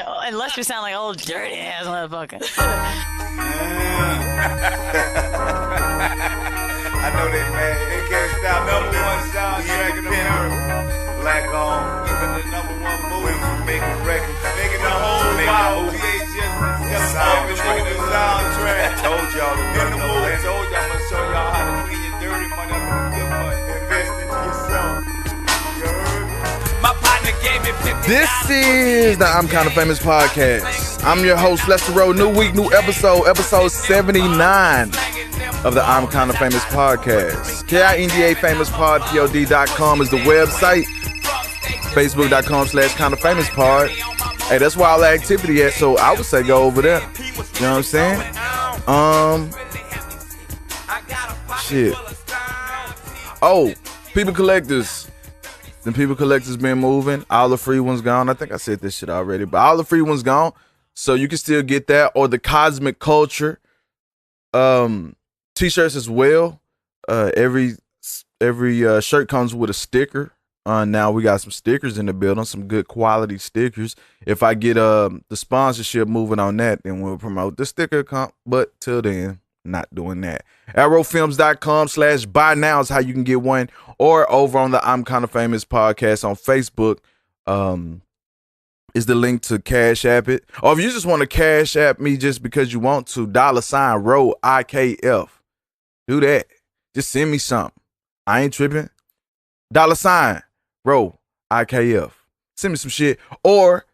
Unless you sound like old dirty ass motherfucker. I know that, man. They can't stop. Number one soundtrack in America. Black on. The number one movie from making records. Making the whole wow. VHS soundtrack. I told y'all to in the movie. I told y'all I'm gonna show y'all how to clean your dirty money up with good money. Invest into yourself. You heard? My partner gave me 50. This is the I'm Kinda Famous podcast. I'm your host, Lester Rowe. New week, new episode 79 of the I'm Kinda Famous podcast. KINDA Famous Pod, POD.com is the website. Facebook.com/KindaFamousPod. Hey, that's where all the activity at, so I would say go over there. You know what I'm saying? Shit. Oh, People Collectors. The People Collectors been moving. All the free ones gone. I think I said this shit already, but all the free ones gone. So you can still get that, or the Cosmic Culture t-shirts as well. Every shirt comes with a sticker. Now we got some stickers in the building, some good quality stickers. If I get the sponsorship moving on that, then we'll promote the sticker comp. But till then, not doing that. Arrowfilms.com/buy now is how you can get one, or over on the I'm Kinda Famous podcast on Facebook is the link to Cash App it. Or if you just want to Cash App me just because you want to, $RoweIKF. Do that. Just send me something. I ain't tripping. $RoweIKF. Send me some shit. Or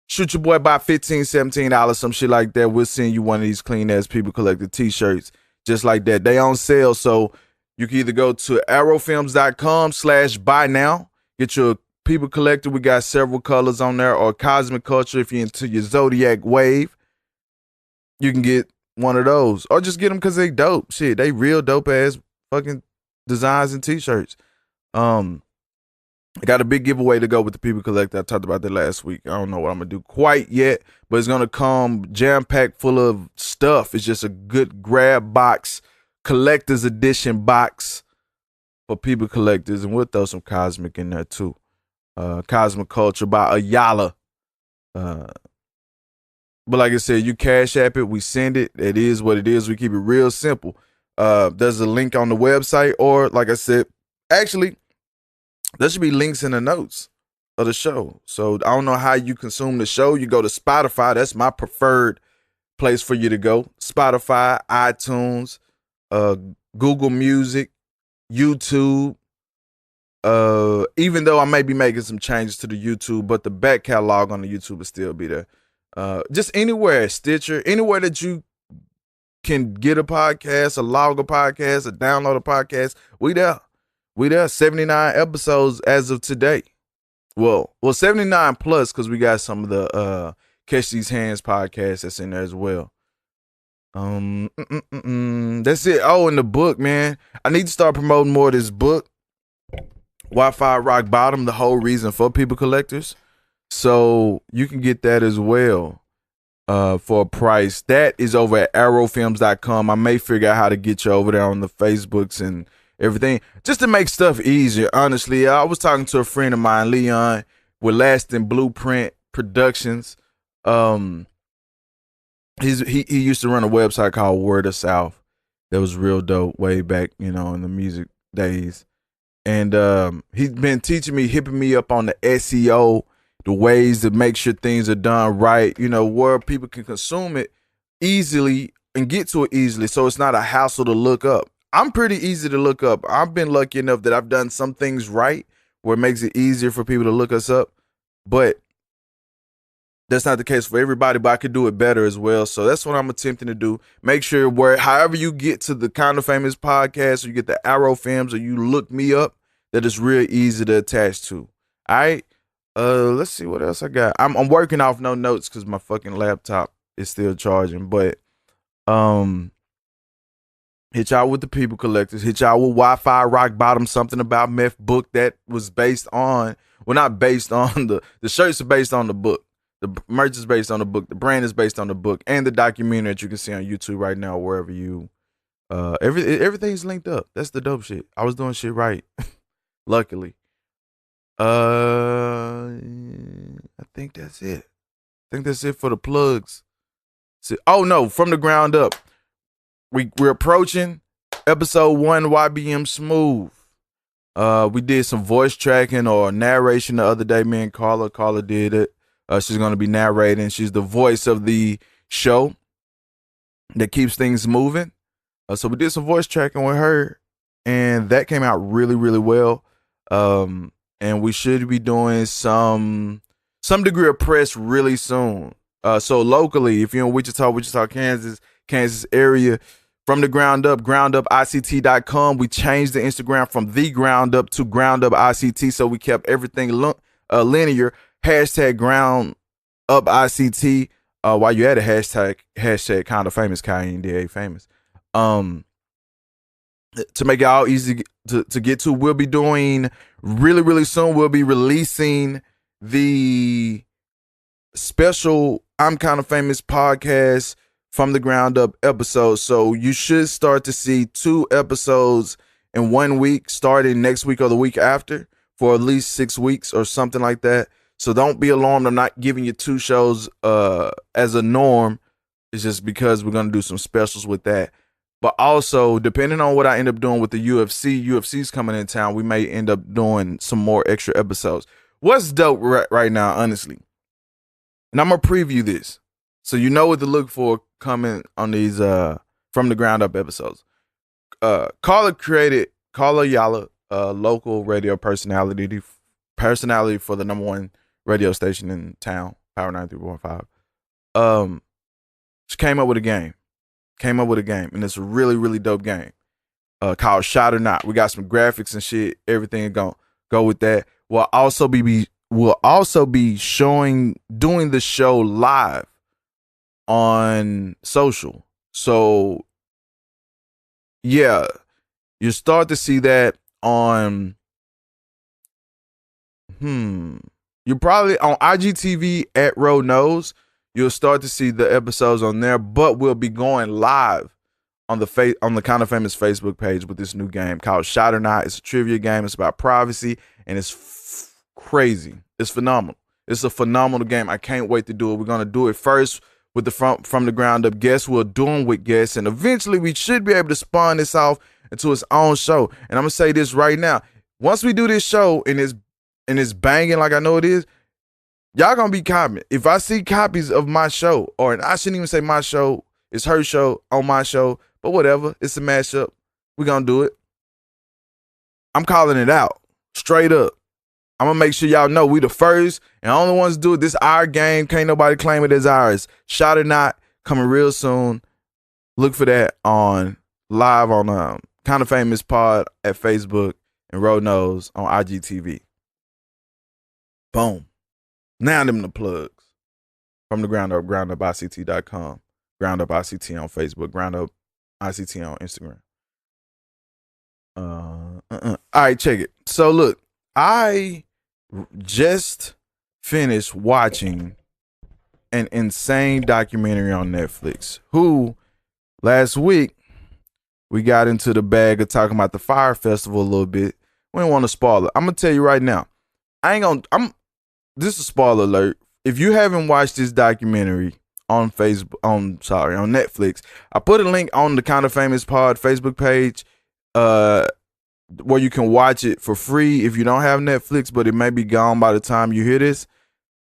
shoot your boy by $15, $17, some shit like that. We'll send you one of these clean ass People Collected t-shirts just like that. They on sale, so you can either go to arrowfilms.com/buy now. Get your People Collected. We got several colors on there. Or Cosmic Culture if you're into your Zodiac wave. You can get one of those. Or just get them because they dope. Shit, they real dope ass fucking designs and t-shirts. I got a big giveaway to go with the People Collected. I talked about that last week. I don't know what I'm going to do quite yet, but it's going to come jam-packed full of stuff. It's just a good grab box, collector's edition box for People Collectors, and we'll throw some Cosmic in there too. Cosmic Culture by Ayala. But like I said, you Cash App it, we send it. It is what it is. We keep it real simple. There's a link on the website, or like I said, actually, there should be links in the notes of the show. So I don't know how you consume the show. You go to Spotify. That's my preferred place for you to go. Spotify, iTunes, Google Music, YouTube. Even though I may be making some changes to the YouTube, but the back catalog on the YouTube will still be there. Just anywhere, Stitcher, anywhere that you can get a podcast, a log a podcast, a download a podcast, we there. We there, 79 episodes as of today. Well, 79 plus, because we got some of the Catch These Hands podcast that's in there as well. That's it. Oh, and the book, man. I need to start promoting more of this book. Wi-Fi Rock Bottom, the whole reason for People Collectors. So you can get that as well for a price. That is over at arrowfilms.com. I may figure out how to get you over there on the Facebooks and everything, just to make stuff easier. Honestly, I was talking to a friend of mine, Leon, with Lasting Blueprint Productions. He used to run a website called Word of South that was real dope way back, in the music days. And he's been teaching me, hipping me up on the SEO, the ways to make sure things are done right, where people can consume it easily and get to it easily, so it's not a hassle to look up. I'm pretty easy to look up. I've been lucky enough that I've done some things right where it makes it easier for people to look us up. But that's not the case for everybody, but I could do it better as well. So that's what I'm attempting to do. Make sure however you get to the Kinda Famous podcast, or you get the Arrow Films, or you look me up, that it's real easy to attach to. All right. Let's see what else I got. I'm working off no notes because my fucking laptop is still charging, but hit y'all with the People Collectors. Hit y'all with Wi-Fi Rock Bottom, Something About Meth book that was based on, well, not based on the shirts are based on the book. The merch is based on the book. The brand is based on the book, and the documentary that you can see on YouTube right now, wherever you, everything's linked up. That's the dope shit. I was doing shit right, luckily. I think that's it. think that's it for the plugs. Oh no, from the ground up. We're approaching episode 1 YBM Smooth. We did some voice tracking or narration the other day. Me and Carla did it. She's gonna be narrating. She's the voice of the show that keeps things moving. So we did some voice tracking with her, and that came out really, really well. And we should be doing some degree of press really soon. So locally, if you're in Wichita, Kansas area, from the ground up, groundupict.com. We changed the Instagram from the ground up to ground up ICT. So we kept everything linear. Hashtag ground up ICT. While you had a hashtag kind of famous, Kanye famous. To make it all easy to get to, we'll be doing really, really soon. We'll be releasing the special I'm Kind of Famous podcast from the ground up episodes. So you should start to see 2 episodes in 1 week, starting next week or the week after, for at least 6 weeks or something like that. So don't be alarmed. I'm not giving you 2 shows as a norm. It's just because we're going to do some specials with that. But also, depending on what I end up doing with the UFC's coming in town, we may end up doing some more extra episodes. What's dope right now, honestly? And I'm going to preview this, so you know what to look for coming on these from the ground up episodes. Carla Yala, local radio personality for the #1 radio station in town, Power 93.5. She came up with a game, and it's a really, really dope game called Shot or Not. We got some graphics and shit, everything gonna go with that. We'll also be doing the show live on social. So yeah, you start to see that on you're probably on IGTV at Row Knows. You'll start to see the episodes on there, but we'll be going live on the Kind of Famous Facebook page with this new game called Shot or Not. It's a trivia game. It's about privacy, and it's crazy. It's phenomenal. It's a phenomenal game. I can't wait to do it. We're gonna do it first with the from the ground up guests. We'll do them with guests, and eventually we should be able to spawn this off into its own show. And I'm gonna say this right now: once we do this show and it's banging like I know it is, y'all gonna be copying. If I see copies of my show, or I shouldn't even say my show, it's her show on my show, but whatever, it's a mashup. We're gonna do it. I'm calling it out straight up. I'm gonna make sure y'all know we the first and only ones to do it. This our game. Can't nobody claim it as ours. Shot or Not, coming real soon. Look for that on live on Kind of Famous Pod at Facebook and Road Knows on IGTV. Boom. Now them the plugs. From the ground up, groundupict.com. Ground Up ICT on Facebook. Ground Up ICT on Instagram. All right, check it. So look, I just finished watching an insane documentary on Netflix. Last week we got into the bag of talking about the Fire Festival a little bit. We don't want to spoil it. I'm gonna tell you right now. This is a spoiler alert. If you haven't watched this documentary on Netflix, I put a link on the Kind of Famous Pod Facebook page where you can watch it for free if you don't have Netflix, but it may be gone by the time you hear this.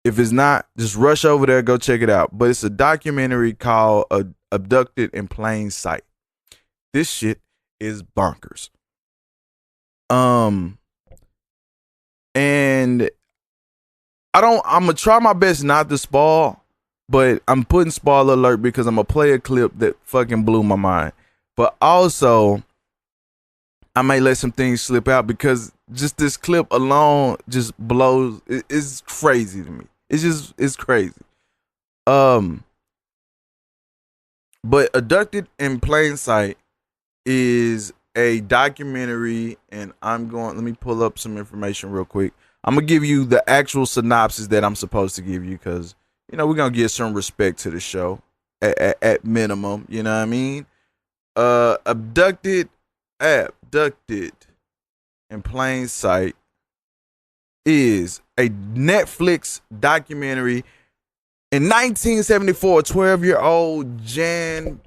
If it's not, just rush over there, go check it out. But it's a documentary called Abducted in Plain Sight. This shit is bonkers. And I'm gonna try my best not to spoil, but I'm putting spoiler alert because I'm gonna play a clip that fucking blew my mind. But also, I may let some things slip out because just this clip alone just blows. It's crazy to me. It's crazy. But Abducted in Plain Sight is a documentary, and let me pull up some information real quick. I'm gonna give you the actual synopsis that I'm supposed to give you because we're gonna give some respect to the show at minimum. You know what I mean? Abducted in Plain Sight is a Netflix documentary In 1974, 12-year-old Jan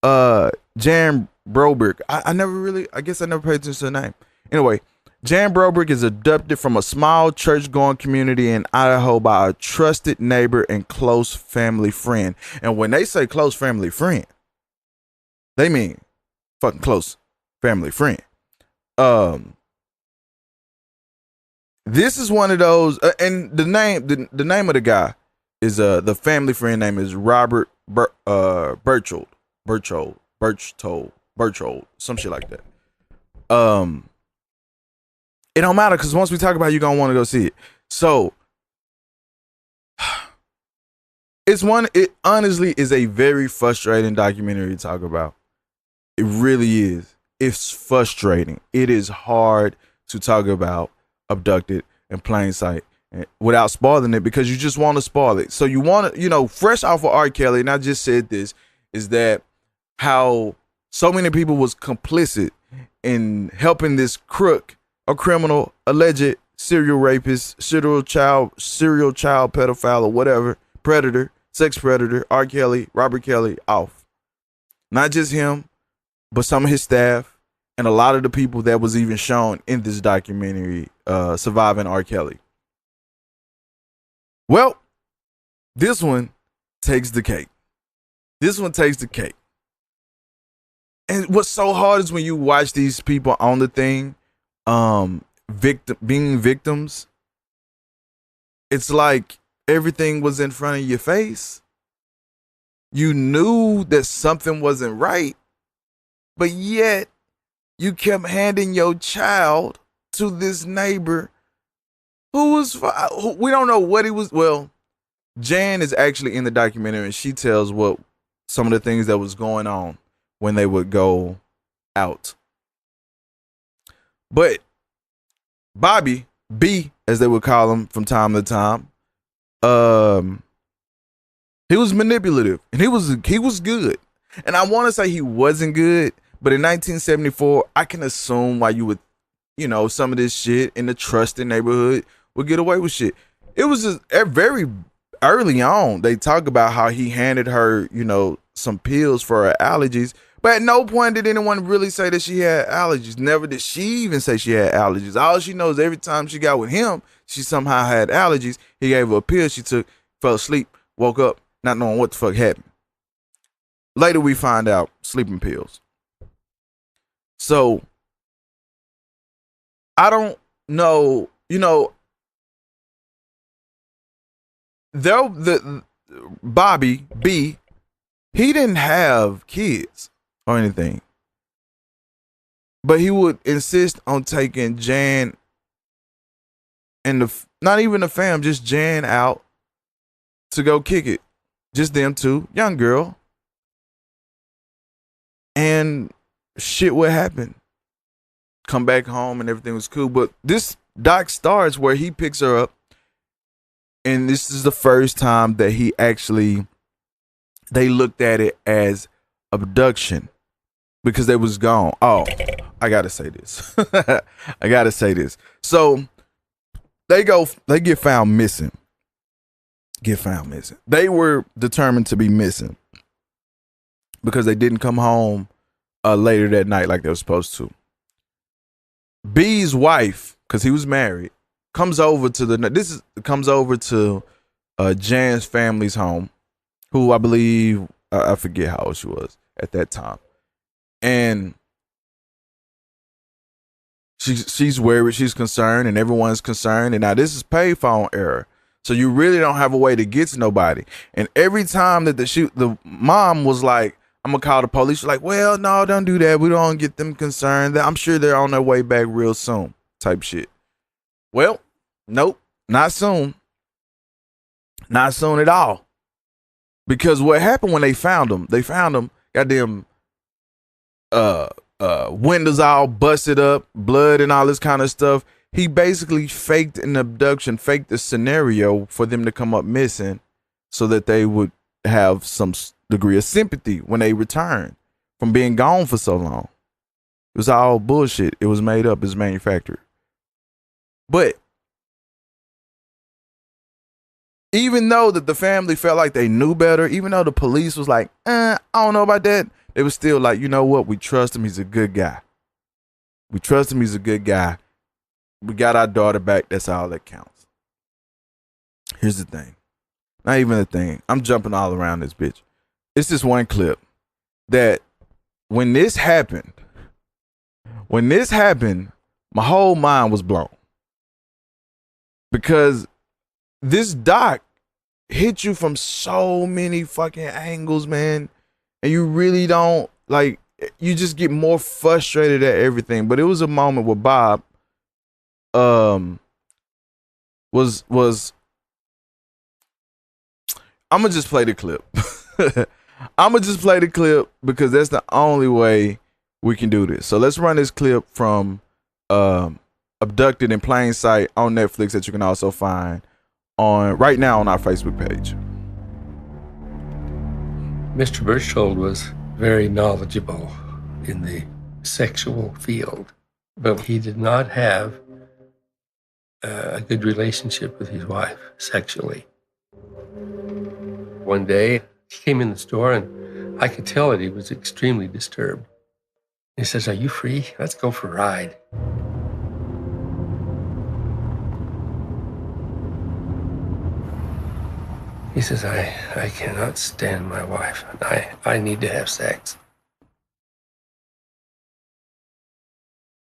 Broberg. I guess I never paid attention to the name. Anyway, Jan Broberg is abducted from a small church-going community in Idaho by a trusted neighbor and close family friend. And when they say close family friend, they mean fucking close family friend. This is one of those, and the name of the guy is the family friend name is Robert Berchtold, some shit like that. It don't matter because once we talk about it, you're gonna want to go see it. So it honestly is a very frustrating documentary to talk about. It really is. It's frustrating. It is hard to talk about Abducted in plain sight without spoiling it because you just want to spoil it. So you want to, fresh off of R. Kelly, and I just said this, is that how so many people was complicit in helping this crook, a criminal, alleged serial rapist, serial child pedophile or whatever, predator, sex predator, R. Kelly, Robert Kelly, off. Not just him, but some of his staff and a lot of the people that was even shown in this documentary, Surviving R. Kelly. Well, this one takes the cake. And what's so hard is when you watch these people on the thing, being victims, it's like everything was in front of your face. You knew that something wasn't right, but yet you kept handing your child to this neighbor who we don't know what he was. Well, Jan is actually in the documentary and she tells what some of the things that was going on when they would go out. But Bobby, B, as they would call him from time to time, he was manipulative and he was good. And I want to say he wasn't good, but in 1974, I can assume why you would, some of this shit in the trusted neighborhood would get away with shit. It was just very early on. They talk about how he handed her, some pills for her allergies, but at no point did anyone really say that she had allergies. Never did she even say she had allergies. All she knows, every time she got with him, she somehow had allergies. He gave her a pill she took, fell asleep, woke up, not knowing what the fuck happened. Later we find out sleeping pills. So I don't know, the Bobby B, he didn't have kids or anything, but he would insist on taking Jan and not even the fam, just Jan out to go kick it, just them two, young girl, and shit would happen. Come back home and everything was cool, but this doc starts where he picks her up. And this is the first time that they looked at it as abduction because they was gone. Oh, I gotta say this. So they get found missing. They were determined to be missing because they didn't come home later that night like they were supposed to. B's wife, because he was married, comes over to Jan's family's home, who I believe, I forget how old she was at that time. And she's worried, she's concerned, and everyone's concerned. And now this is payphone era. So you really don't have a way to get to nobody. And every time that the mom was like, I'm gonna call the police, she's like, well, no, don't do that. We don't get them concerned. I'm sure they're on their way back real soon, type shit. Well, nope, not soon. Not soon at all. Because what happened when they found him, goddamn windows all busted up, blood and all this kind of stuff. He basically faked an abduction, faked a scenario for them to come up missing so that they would have some degree of sympathy when they returned from being gone for so long. It was all bullshit. It was made up, it was manufactured. But even though that the family felt like they knew better, even though the police was like, I don't know about that, they was still like, you know what? We trust him. He's a good guy. We trust him. He's a good guy. We got our daughter back. That's all that counts. Here's the thing. Not even the thing. I'm jumping all around this bitch. It's this one clip that when this happened, my whole mind was blown. Because this doc hit you from so many fucking angles, man. And you really don't, like, you just get more frustrated at everything. But it was a moment where Bob was I'm gonna just play the clip. I'm gonna just play the clip because that's the only way we can do this. So let's run this clip from Abducted in Plain Sight on Netflix that you can also find on right now on our Facebook page. Mr. Berchtold was very knowledgeable in the sexual field, but he did not have a good relationship with his wife sexually. One day, he came in the store and I could tell that he was extremely disturbed. He says, "Are you free? Let's go for a ride." He says, I cannot stand my wife, and I need to have sex.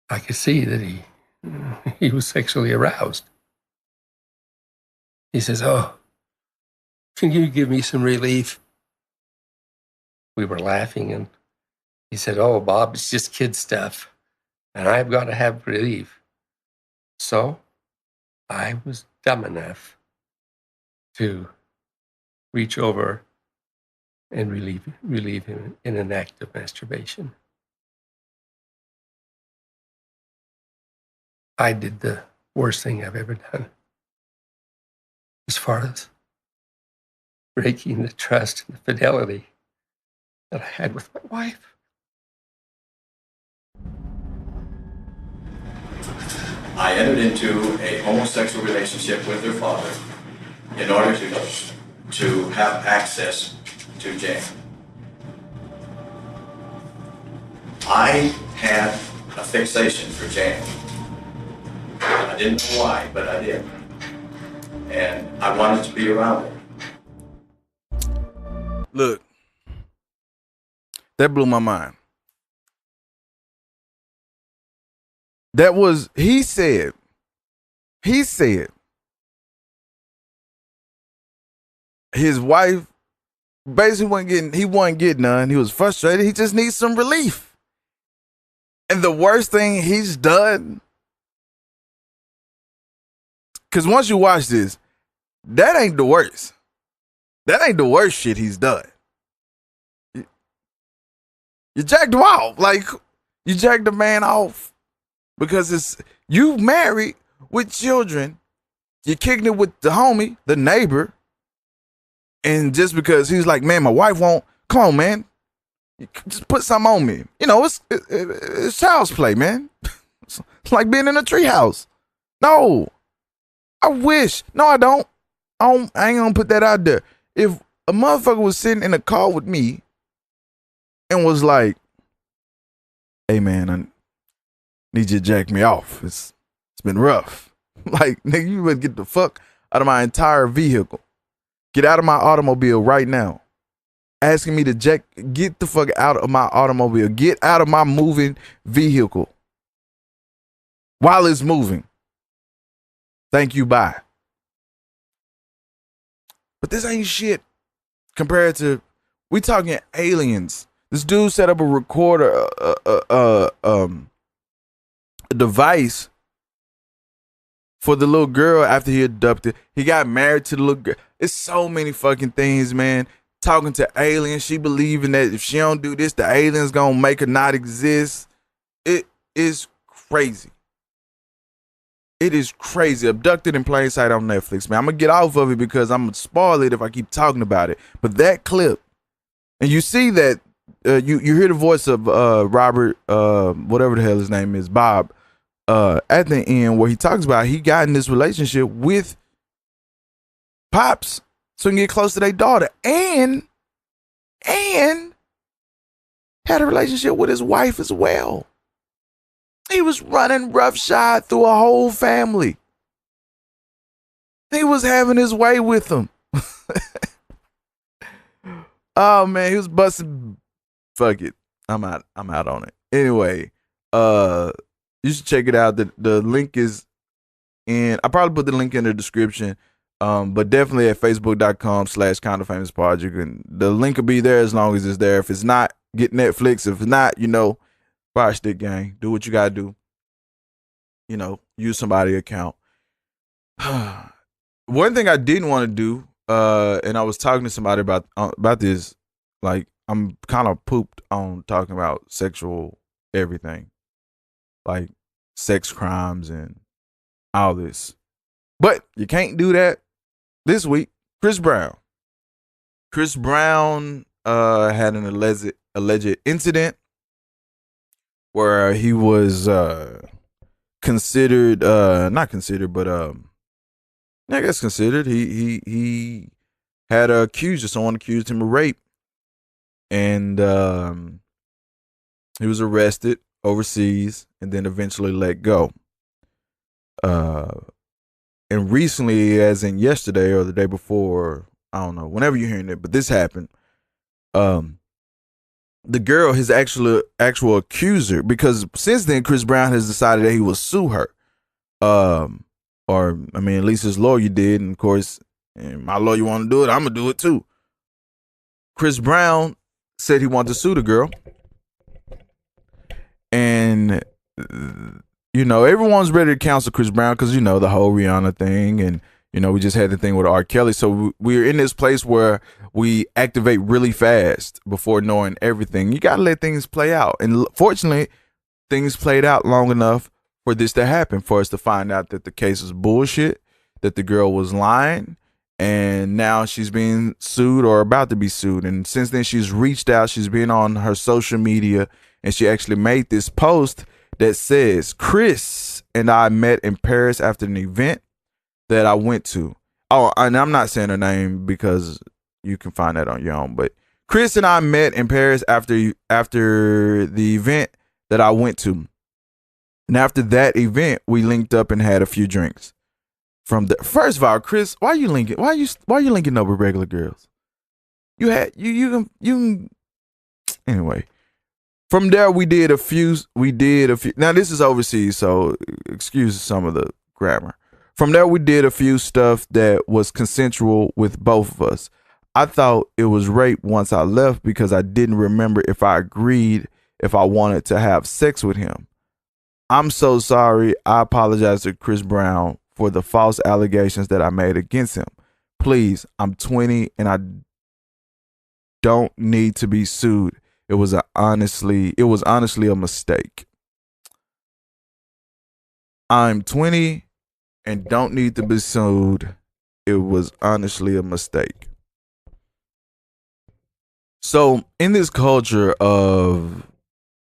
I could see that he was sexually aroused. He says, "Oh, can you give me some relief?" We were laughing, and he said, "Oh, Bob, it's just kid stuff, and I've got to have relief." So I was dumb enough to reach over and relieve him in an act of masturbation. I did the worst thing I've ever done as far as breaking the trust and the fidelity that I had with my wife. I entered into a homosexual relationship with her father in order to have access to Jane. I had a fixation for Jane. I didn't know why, but I did. And I wanted to be around her. Look, that blew my mind. That was, he said, his wife basically wasn't getting none. He was frustrated. He just needs some relief. And the worst thing he's done, because once you watch this, that ain't the worst. That ain't the worst shit he's done. You jacked him off. Like, you jacked the man off because you married with children. You're kicking it with the homie, the neighbor. And just because he's like, man, my wife won't, come on, man. Just put something on me. You know, it's child's play, man. It's like being in a treehouse. No. I wish. No, I don't. I ain't gonna put that out there. If a motherfucker was sitting in a car with me and was like, hey, man, I need you to jack me off. It's been rough. Like, nigga, you better get the fuck out of my entire vehicle. Get out of my automobile right now. Asking me to get the fuck out of my automobile. Get out of my moving vehicle. While it's moving. Thank you, bye. But this ain't shit compared to, we talking aliens. This dude set up a recorder, a device for the little girl after he abducted. He got married to the little girl. It's so many fucking things, man. Talking to aliens. She believing that if she don't do this, the aliens gonna make her not exist. It is crazy. It is crazy. Abducted in Plain Sight on Netflix, man. I'm gonna get off of it because I'm gonna spoil it if I keep talking about it. But that clip, and you see that you hear the voice of Robert, whatever the hell his name is, Bob, at the end where he talks about he got in this relationship with pops so he can get close to their daughter, and had a relationship with his wife as well. He was running roughshod through a whole family. He was having his way with them. Oh man, he was busting. Fuck it. I'm out on it. Anyway, you should check it out. The link is in, I probably put the link in the description. But definitely at facebook.com/KindaFamousPod. And the link will be there as long as it's there. If it's not, get Netflix. If it's not, Fire Stick Gang. Do what you gotta do. Use somebody's account. One thing I didn't want to do, and I was talking to somebody about this, like I'm kind of pooped on talking about sexual everything, like sex crimes and all this. But you can't do that this week. Chris Brown had an alleged incident where he was considered, not considered, but I guess considered. He had someone accused him of rape, and he was arrested overseas and then eventually let go. And recently, as in yesterday or the day before, I don't know, whenever you're hearing it, but this happened. The girl, his actual accuser, because since then Chris Brown has decided that he will sue her. Or at least his lawyer did, and of course, my lawyer want to do it, I'm gonna do it too. Chris Brown said he wanted to sue the girl, and everyone's ready to counsel Chris Brown because the whole Rihanna thing, and we just had the thing with R. Kelly. So we're in this place where we activate really fast before knowing everything. You gotta let things play out, and fortunately, things played out long enough for this to happen, for us to find out that the case was bullshit, that the girl was lying, and now she's being sued or about to be sued. And since then, she's reached out. She's been on her social media, and she actually made this post that says, "Chris and I met in Paris after an event that I went to." Oh, and I'm not saying her name because you can find that on your own, but Chris and I met in Paris after the event that I went to. And after that event, we linked up and had a few drinks. First of all, Chris, why are you linking up with regular girls? Anyway. From there, we did a few. Now this is overseas, so excuse some of the grammar. From there, we did a few stuff that was consensual with both of us. I thought it was rape once I left because I didn't remember if I agreed if I wanted to have sex with him. I'm so sorry. I apologize to Chris Brown for the false allegations that I made against him. Please, I'm 20 and I don't need to be sued. It was honestly a mistake. I'm 20 and don't need to be sued. It was honestly a mistake. So in this culture of,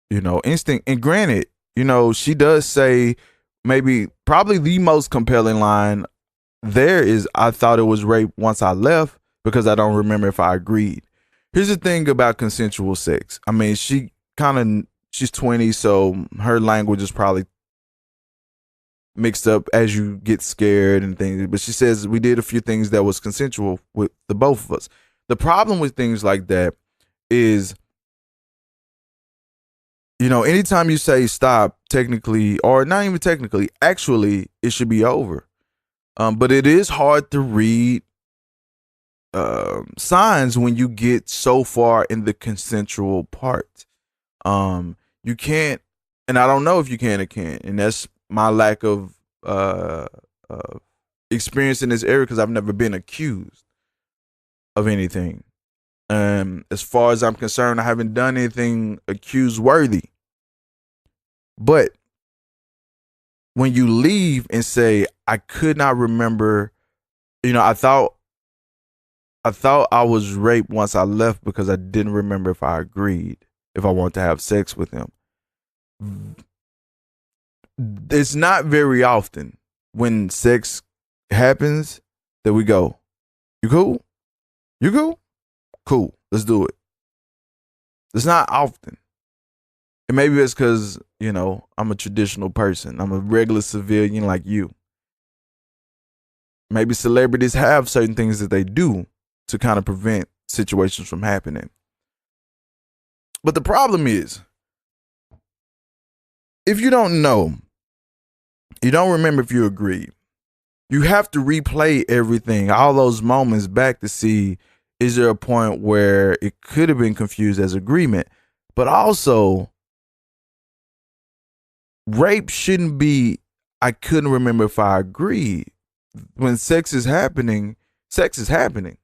instinct, and granted, she does say probably the most compelling line there is, "I thought it was rape once I left because I don't remember if I agreed." Here's the thing about consensual sex. She's 20, so her language is probably mixed up as you get scared and things. But she says we did a few things that was consensual with the both of us. The problem with things like that is, anytime you say stop, technically, or not even technically, actually, it should be over. But it is hard to read signs when you get so far in the consensual part. You can't, and I don't know if you can or can't, and that's my lack of experience in this area because I've never been accused of anything. As far as I'm concerned, I haven't done anything accused worthy. But when you leave and say, "I could not remember," I thought I was raped once I left because I didn't remember if I agreed if I wanted to have sex with him. It's not very often when sex happens that we go, You cool? You cool? Cool. Let's do it. It's not often. And maybe it's because, you know, I'm a traditional person. I'm a regular civilian like you. Maybe celebrities have certain things that they do to kind of prevent situations from happening. But the problem is, if you don't know, you don't remember if you agreed, you have to replay everything, all those moments back to see, is there a point where it could have been confused as agreement? But also, rape shouldn't be, I couldn't remember if I agreed. When sex is happening, sex is happening.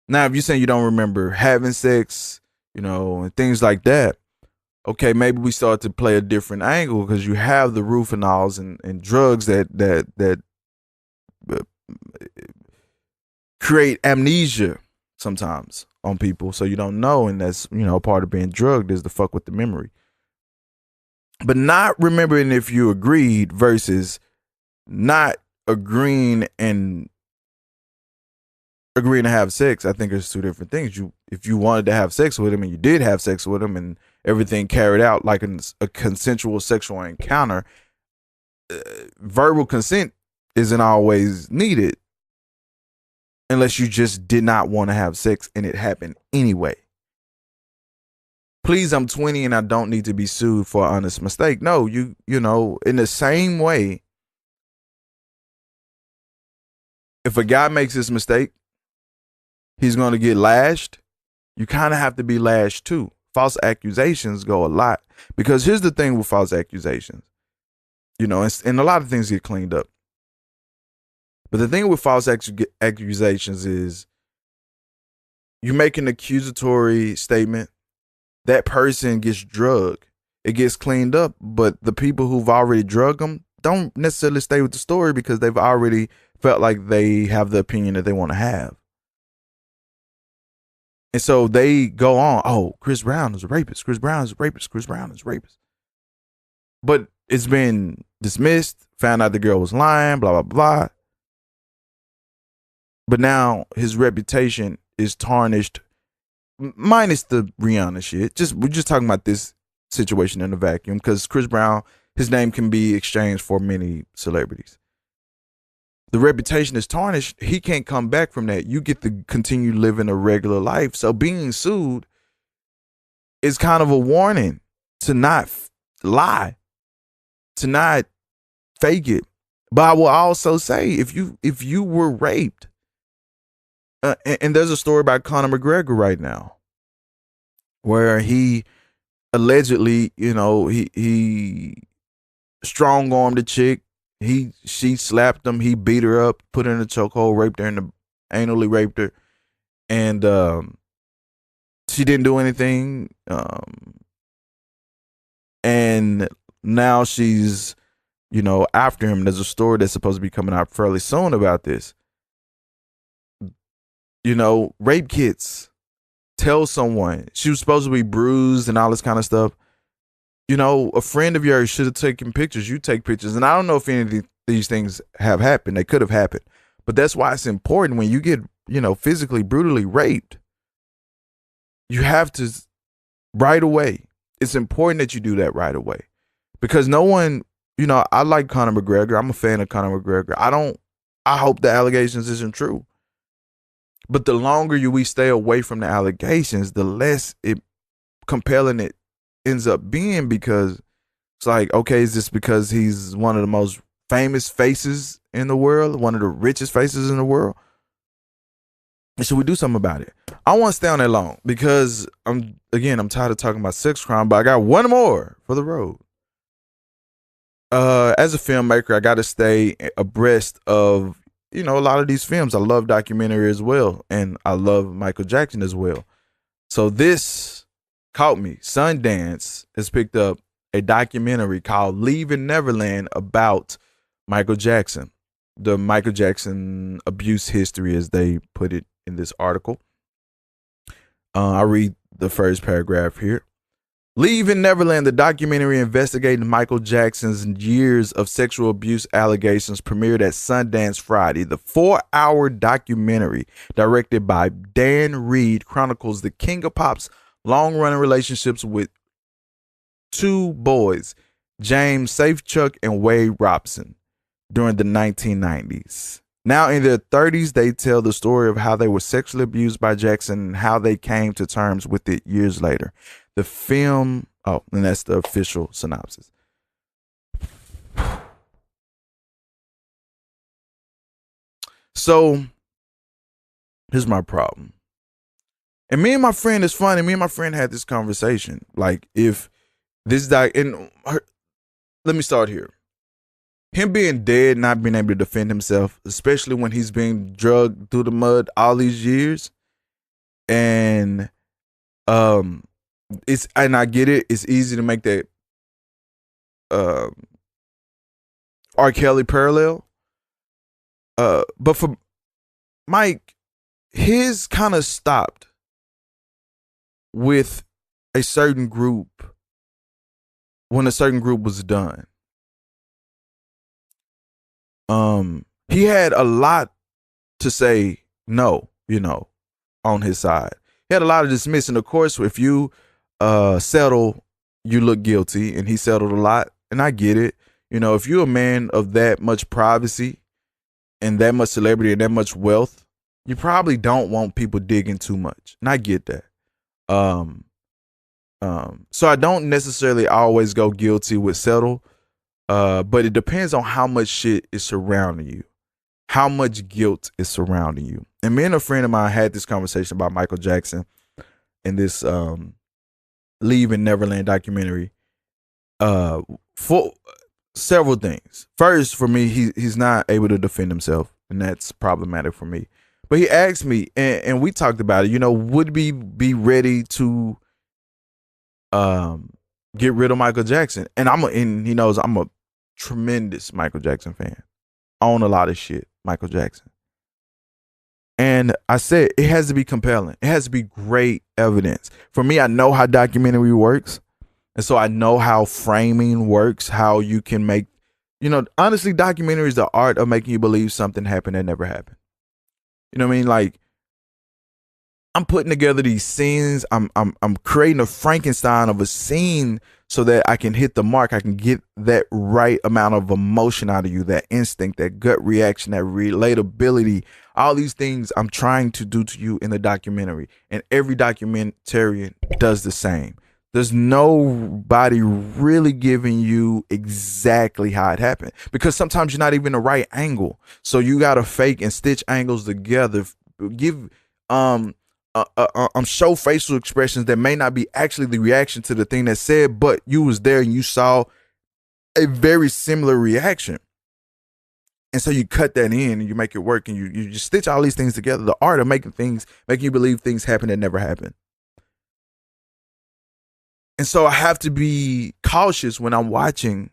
Now, if you're saying you don't remember having sex, you know, and things like that, okay, maybe we start to play a different angle because you have the rufinols and drugs that create amnesia sometimes on people, so you don't know, and that's, you know, part of being drugged is to fuck with the memory. But not remembering if you agreed versus not agreeing and agreeing to have sex, I think it's two different things. If you wanted to have sex with him and you did have sex with him and everything carried out like a consensual sexual encounter, verbal consent isn't always needed unless you just did not want to have sex and it happened anyway. Please, I'm 20 and I don't need to be sued for an honest mistake. No, you know, in the same way, if a guy makes this mistake, he's going to get lashed. You kind of have to be lashed too. False accusations go a lot, because here's the thing with false accusations, you know, and a lot of things get cleaned up. But the thing with false accusations is you make an accusatory statement, that person gets drugged, it gets cleaned up, but the people who've already drugged them don't necessarily stay with the story because they've already felt like they have the opinion that they want to have. And so they go on, oh, Chris Brown is a rapist, Chris Brown is a rapist, Chris Brown is a rapist. But it's been dismissed, found out the girl was lying, blah, blah, blah. But now his reputation is tarnished, minus the Rihanna shit. We're just talking about this situation in a vacuum, because Chris Brown, his name can be exchanged for many celebrities. The reputation is tarnished. He can't come back from that. You get to continue living a regular life. So being sued is kind of a warning to not lie, to not fake it. But I will also say, if you were raped, and there's a story about Conor McGregor right now, where he allegedly, you know, he strong-armed a chick. She slapped him. He beat her up, put her in a chokehold, raped her, anally raped her, and she didn't do anything. And now she's, you know, after him. There's a story that's supposed to be coming out fairly soon about this. You know, rape kits. Tell someone. She was supposed to be bruised and all this kind of stuff. You know, a friend of yours should have taken pictures. You take pictures. And I don't know if any of these things have happened. They could have happened. But that's why it's important when you get, you know, physically, brutally raped, you have to, right away. It's important that you do that right away. Because no one, you know, I like Conor McGregor. I'm a fan of Conor McGregor. I hope the allegations isn't true. But the longer we stay away from the allegations, the less compelling it ends up being, because it's like, okay, is this because he's one of the most famous faces in the world, one of the richest faces in the world? And should we do something about it? I don't want to stay on that long because I'm tired of talking about sex crime, but I got one more for the road. As a filmmaker, I got to stay abreast of, you know, a lot of these films. I love documentary as well, and I love Micheal Jackson as well. So this caught me. Sundance has picked up a documentary called Leaving Neverland about Micheal Jackson, the Micheal Jackson abuse history, as they put it in this article. I'll read the first paragraph here. Leaving Neverland, the documentary investigating Micheal Jackson's years of sexual abuse allegations, premiered at Sundance Friday. The 4-hour documentary, directed by Dan Reed, chronicles the king of pop's long-running relationships with two boys, James Safechuck and Wade Robson, during the 1990s. Now in their 30s, they tell the story of how they were sexually abused by Jackson and how they came to terms with it years later. The film, and that's the official synopsis. So here's my problem. And me and my friend, it's funny, me and my friend had this conversation. Like, if this let me start here. Him being dead, not being able to defend himself, especially when he's being drugged through the mud all these years. And and I get it, it's easy to make that R. Kelly parallel. But for Mike, his kind of stopped with a certain group when a certain group was done. He had a lot to say no, on his side. He had a lot of dismissing. Of course, if you settle, you look guilty, and he settled a lot, and I get it. If you're a man of that much privacy and that much celebrity and that much wealth, you probably don't want people digging too much, and I get that. So I don't necessarily always go guilty with settle, but it depends on how much shit is surrounding you, how much guilt is surrounding you. And me and a friend of mine had this conversation about Micheal Jackson in this Leaving Neverland documentary for several things. First, for me, he's not able to defend himself, and that's problematic for me. But he asked me, and we talked about it, would we be ready to get rid of Micheal Jackson? And he knows I'm a tremendous Micheal Jackson fan. I own a lot of shit, Micheal Jackson. And I said, it has to be compelling. It has to be great evidence. For me, I know how documentary works. And so I know how framing works, how you can make, honestly, documentary is the art of making you believe something happened that never happened. You know what I mean? Like, I'm putting together these scenes. I'm creating a Frankenstein of a scene so that I can hit the mark. I can get that right amount of emotion out of you, that instinct, that gut reaction, that relatability, all these things I'm trying to do to you in the documentary. And every documentarian does the same. There's nobody really giving you exactly how it happened, because sometimes you're not even the right angle. So you got to fake and stitch angles together, give show facial expressions that may not be actually the reaction to the thing that's said, but you was there and you saw a very similar reaction. And so you cut that in and you make it work, and you just stitch all these things together. The art of making you believe things happen that never happened. And so I have to be cautious when I'm watching,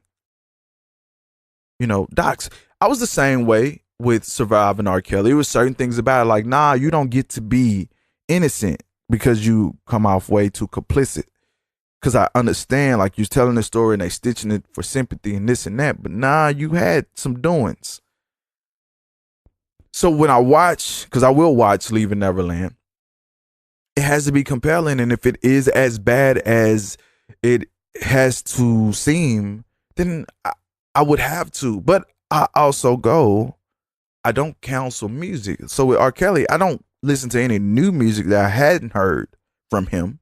docs. I was the same way with Surviving R. Kelly. There was certain things about it, like, nah, you don't get to be innocent because you come off way too complicit. Because I understand, like, you're telling the story and they stitching it for sympathy and this and that, but nah, you had some doings. So when I watch, because I will watch Leaving Neverland, it has to be compelling. And if it is as bad as it has to seem, then I would have to. But I also I don't counsel music. So with R. Kelly, I don't listen to any new music that I hadn't heard from him.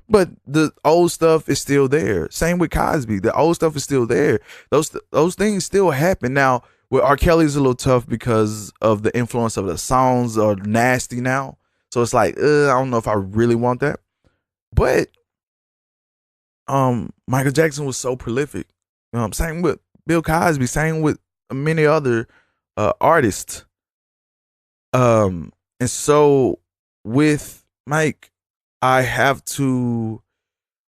But the old stuff is still there. Same with Cosby. The old stuff is still there. Those things still happen. Now, with R. Kelly is a little tough because of the influence of the songs are nasty now. So it's like, I don't know if I really want that. But Micheal Jackson was so prolific. Same with Bill Cosby, same with many other artists. And so with Mike, I have to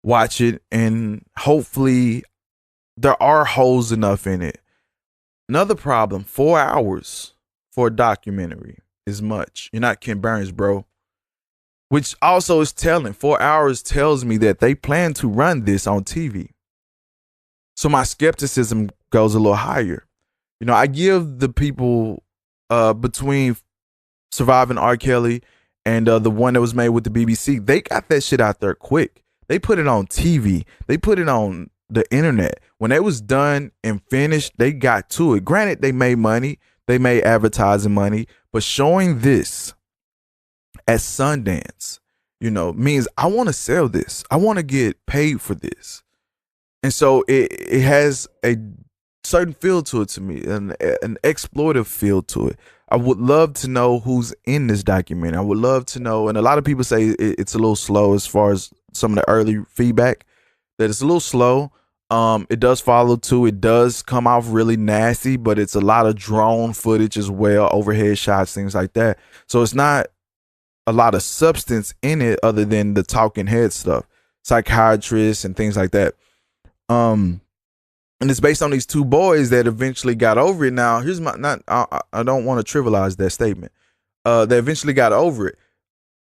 watch it, and hopefully there are holes enough in it. Another problem, 4 hours for a documentary is much. You're not Ken Burns, bro. which also is telling. 4 hours tells me that they plan to run this on TV. So my skepticism goes a little higher. You know, I give the people between Surviving R. Kelly and the one that was made with the BBC, they got that shit out there quick. They put it on TV. They put it on the internet. When it was done and finished, they got to it. Granted, they made money. They made advertising money. But showing this at Sundance, you know, means I want to sell this. I want to get paid for this. And so it has a certain feel to it to me, an exploitive feel to it. I would love to know who's in this documentary. I would love to know, and a lot of people say it's a little slow as far as some of the early feedback, that it's a little slow. It does follow too. It does come off really nasty, but it's a lot of drone footage as well, overhead shots, things like that. So it's not a lot of substance in it other than the talking head stuff, psychiatrists and things like that. And it's based on these two boys that eventually got over it. Now, here's my I don't want to trivialize that statement. They eventually got over it,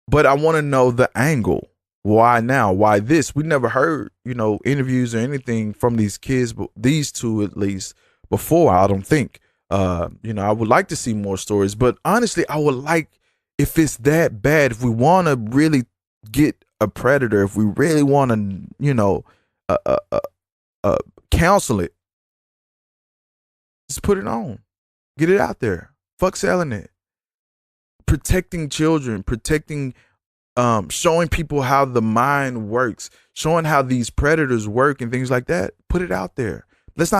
but I want to know the angle. Why now? Why this? We never heard, you know, interviews or anything from these kids, but these two at least before. I don't think. You know, I would like to see more stories, but honestly, I would like, if it's that bad, if we want to really get a predator, if we really want to, you know, counsel it, just put it on, get it out there. Fuck selling it. Protecting children, protecting, showing people how the mind works, showing how these predators work and things like that. Put it out there. Let's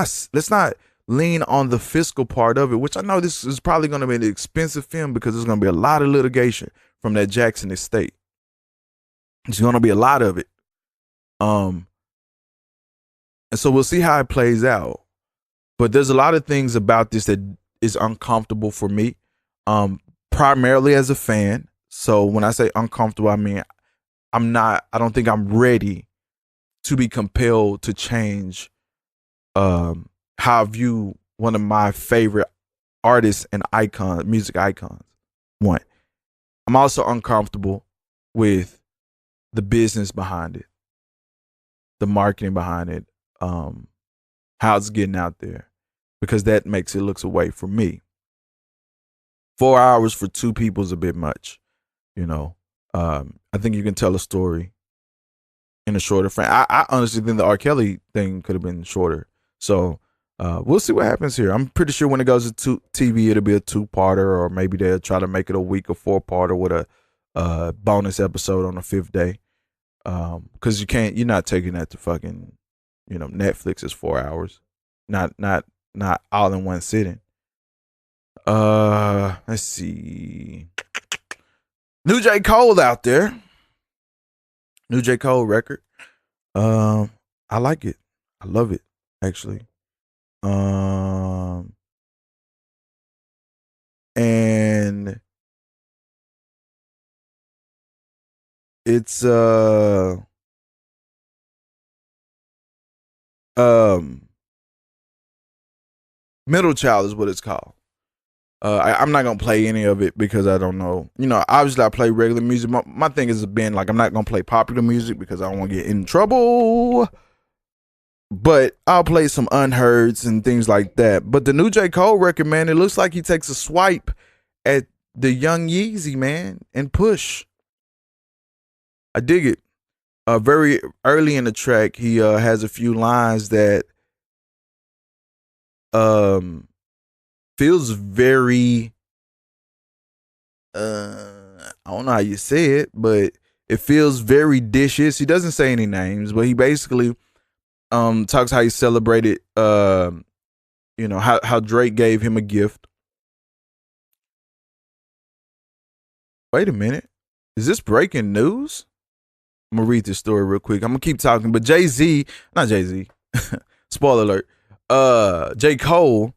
not lean on the fiscal part of it, which I know this is probably going to be an expensive film because there's going to be a lot of litigation from that Jackson estate. There's going to be a lot of it. And so we'll see how it plays out. But there's a lot of things about this that is uncomfortable for me, primarily as a fan. So when I say uncomfortable, I mean, I don't think I'm ready to be compelled to change how I view one of my favorite artists and icons, music icons. One, I'm also uncomfortable with the business behind it, the marketing behind it, how it's getting out there, because that makes it looks away from me. 4 hours for two people is a bit much, you know. I think you can tell a story in a shorter frame. I honestly think the R. Kelly thing could have been shorter. So we'll see what happens here. I'm pretty sure when it goes to TV, it'll be a 2-parter, or maybe they'll try to make it a week or 4-parter with a bonus episode on the 5th day. Because you're not taking that to fucking, you know, Netflix is 4 hours, not all in one sitting. Let's see. New J. Cole out there. New J. Cole record. I like it. I love it, actually. And it's Middle Child is what it's called. I'm not gonna play any of it because I don't know. You know, obviously I play regular music. My thing has been like, I'm not gonna play popular music because I don't want to get in trouble. But I'll play some unheards and things like that. But the new J. Cole record, man, it looks like he takes a swipe at the Young Yeezy, man, and Push. I dig it. Very early in the track, he has a few lines that feels very I don't know how you say it, but it feels very dishes. He doesn't say any names, but he basically talks how he celebrated you know, how Drake gave him a gift. Wait a minute. Is this breaking news? I'm gonna read this story real quick. I'm gonna keep talking, but not Jay-Z, spoiler alert. J. Cole,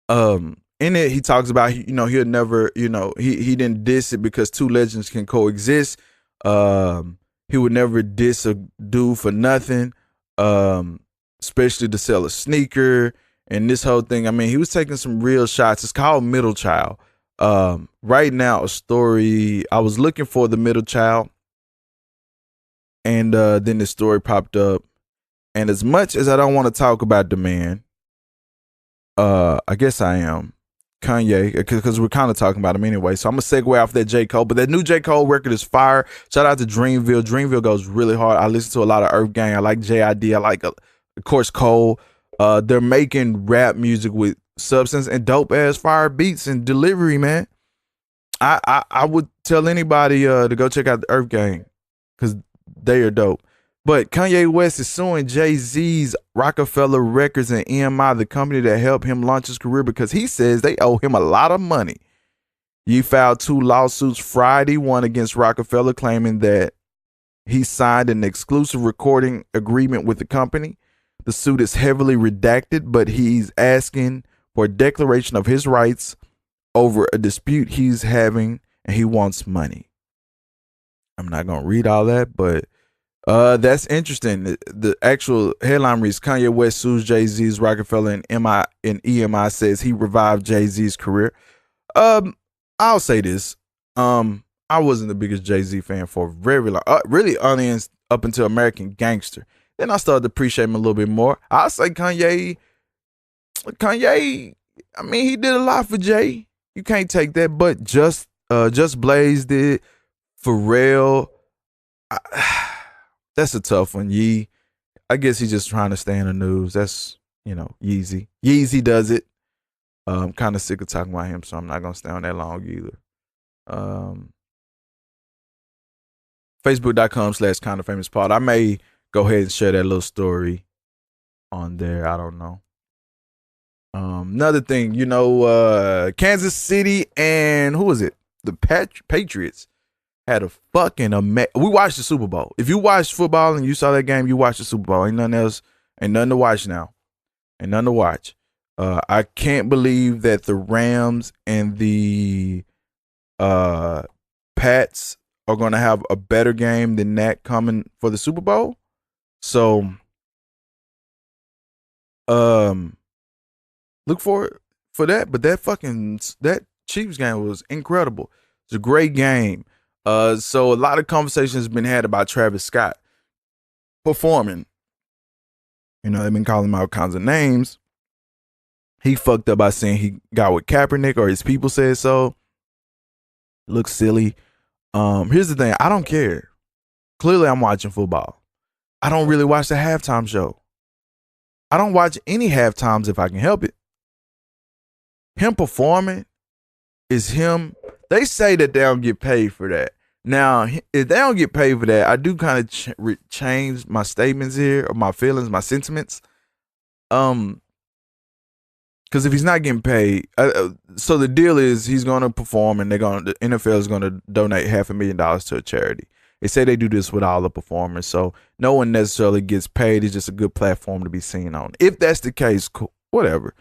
in it, he talks about, you know, he'll never, you know, he didn't diss it because two legends can coexist. He would never diss a dude for nothing, especially to sell a sneaker and this whole thing. I mean, he was taking some real shots. It's called Middle Child. Right now, a story. I was looking for the middle child, and then the story popped up. And as much as I don't want to talk about the man, I guess I am. Kanye, because we're kind of talking about him anyway. So I'm gonna segue off that J. Cole. But that new J. Cole record is fire. Shout out to Dreamville. Dreamville goes really hard. I listen to a lot of Earth Gang. I like JID. I like, of course, Cole. They're making rap music with substance and dope ass fire beats and delivery, man. I would tell anybody to go check out the Earth Gang because they are dope. But Kanye West is suing Jay-Z's Rockefeller Records and EMI, the company that helped him launch his career, because he says they owe him a lot of money. He filed 2 lawsuits Friday, one against Rockefeller, claiming that he signed an exclusive recording agreement with the company. The suit is heavily redacted, but he's asking for a declaration of his rights over a dispute he's having, and he wants money. I'm not going to read all that, but that's interesting. The actual headline reads: Kanye West sues Jay-Z's Rockefeller and EMI says he revived Jay-Z's career. I'll say this. I wasn't the biggest Jay-Z fan for a very long, really honest up until American Gangster. Then I started to appreciate him a little bit more. I'll say Kanye, I mean, he did a lot for Jay. You can't take that, but Just Blaze did. Pharrell, that's a tough one. Yee, I guess he's just trying to stay in the news. That's, Yeezy. Yeezy does it. I'm kind of sick of talking about him, so I'm not going to stay on that long either. Facebook.com/KindaFamousPod. I may go ahead and share that little story on there. I don't know. Another thing, Kansas City and who was it? The Patriots had a fucking we watched the Super Bowl. If you watched football and you saw that game, you watched the Super Bowl. Ain't nothing else. Ain't nothing to watch now. Ain't nothing to watch. I can't believe that the Rams and the Pats are going to have a better game than that coming for the Super Bowl. So, look for that. But that Chiefs game was incredible. It's a great game. So a lot of conversations have been had about Travis Scott performing. They've been calling him all kinds of names. He fucked up by saying he got with Kaepernick, or his people said so. Looks silly. Here's the thing. I don't care. Clearly, I'm watching football. I don't really watch the halftime show. I don't watch any halftimes if I can help it. Him performing is him. They say that they don't get paid for that. Now, if they don't get paid for that, I do kind of change my statements here, or my feelings, my sentiments. Because if he's not getting paid, so the deal is he's going to perform, and the NFL is going to donate $500,000 to a charity. They say they do this with all the performers, so no one necessarily gets paid. It's just a good platform to be seen on. If that's the case, cool, whatever.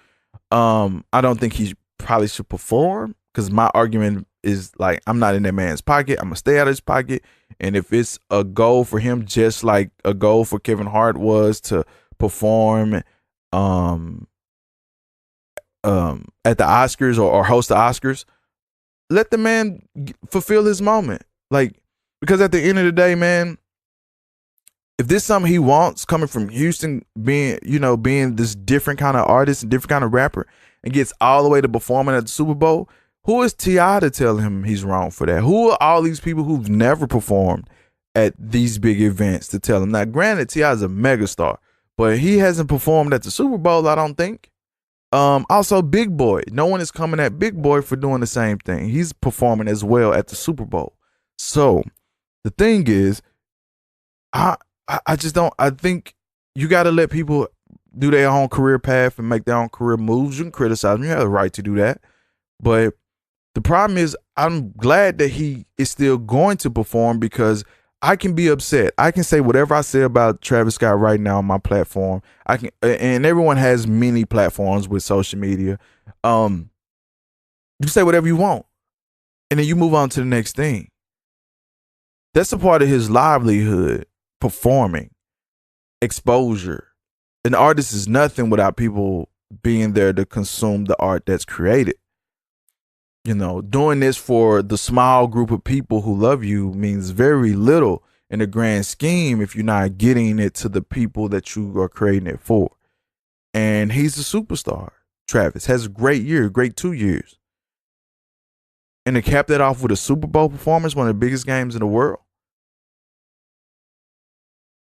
I don't think he probably should perform, because my argument is like, I'm not in that man's pocket. I'm gonna stay out of his pocket. And if it's a goal for him, just like a goal for Kevin Hart was to perform at the Oscars or host the Oscars, let the man fulfill his moment. Like, because at the end of the day, man, if this is something he wants, coming from Houston, being this different kind of artist and different kind of rapper, and gets all the way to performing at the Super Bowl, who is T.I. to tell him he's wrong for that? Who are all these people who've never performed at these big events to tell him? Now, granted, T.I. is a megastar, but he hasn't performed at the Super Bowl, I don't think. Also, Big Boy. No one is coming at Big Boy for doing the same thing. He's performing as well at the Super Bowl. So, the thing is, I just don't. I think you got to let people do their own career path and make their own career moves. You can criticize them. You have the right to do that. But the problem is, I'm glad that he is still going to perform, because I can be upset. I can say whatever I say about Travis Scott right now on my platform. I can, and everyone has many platforms with social media. You say whatever you want, and then you move on to the next thing. That's a part of his livelihood, performing, exposure. An artist is nothing without people being there to consume the art that's created. Doing this for the small group of people who love you means very little in the grand scheme if you're not getting it to the people that you are creating it for. And he's a superstar. Travis has a great year, great 2 years. And to cap that off with a Super Bowl performance, one of the biggest games in the world,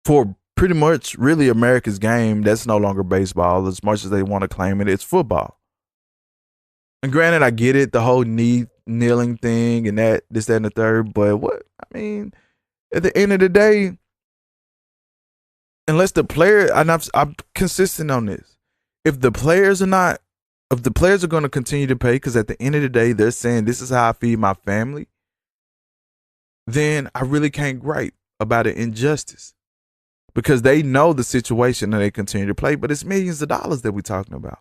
for pretty much really America's game, that's no longer baseball. As much as they want to claim it, it's football. And granted, I get it, the whole kneeling thing and this, that, and the third. But at the end of the day, unless the player, and I'm consistent on this, if the players are going to continue to pay, because at the end of the day, they're saying this is how I feed my family, then I really can't gripe about an injustice. Because they know the situation and they continue to play, but it's millions of dollars that we're talking about.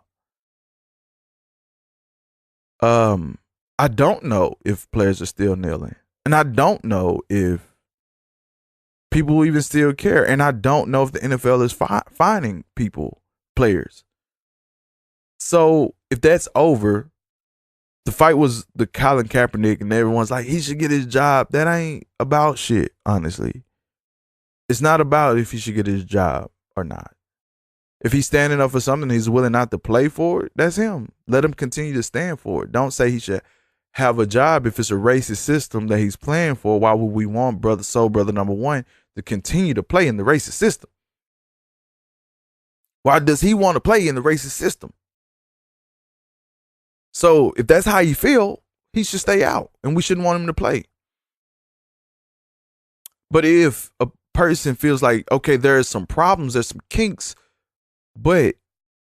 I don't know if players are still kneeling. And I don't know if people even still care. And I don't know if the NFL is fining players. So if that's over, the fight was the Colin Kaepernick and everyone's like, he should get his job. That ain't about shit, honestly. It's not about if he should get his job or not. If he's standing up for something he's willing not to play for it, that's him. Let him continue to stand for it. Don't say he should have a job if it's a racist system that he's playing for. Why would we want brother number one to continue to play in the racist system? Why does he want to play in the racist system? So if that's how you feel, he should stay out and we shouldn't want him to play. But if a person feels like, okay, there's some problems, there's some kinks, but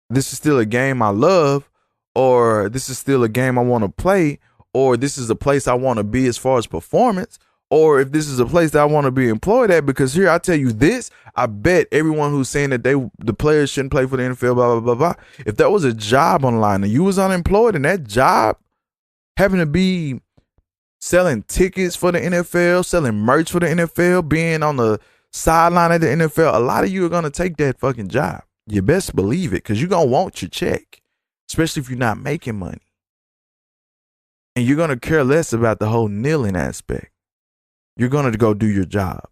this is still a game I love, or this is still a game I want to play, or this is a place I want to be as far as performance, or if this is a place that I want to be employed at, because here, I tell you this, I bet everyone who's saying that the players shouldn't play for the NFL, blah, blah, blah, blah, if there was a job online and you was unemployed and that job having to be selling tickets for the NFL, selling merch for the NFL, being on the sideline at the NFL, a lot of you are going to take that fucking job. You best believe it, because you're going to want your check, especially if you're not making money. And you're going to care less about the whole kneeling aspect. You're going to go do your job.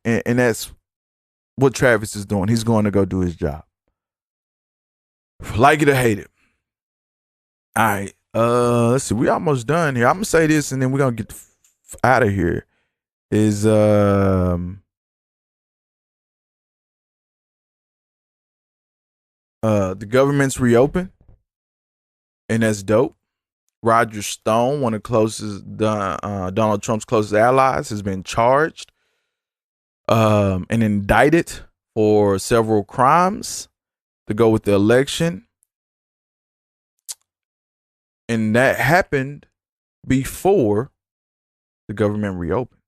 And that's what Travis is doing. He's going to go do his job. Like it or hate it. All right. Let's see. We almost done here. I'm going to say this and then we're going to get out of here. The government's reopened, and that's dope. Roger Stone, one of Donald Trump's closest allies, has been charged and indicted for several crimes to go with the election. And that happened before the government reopened.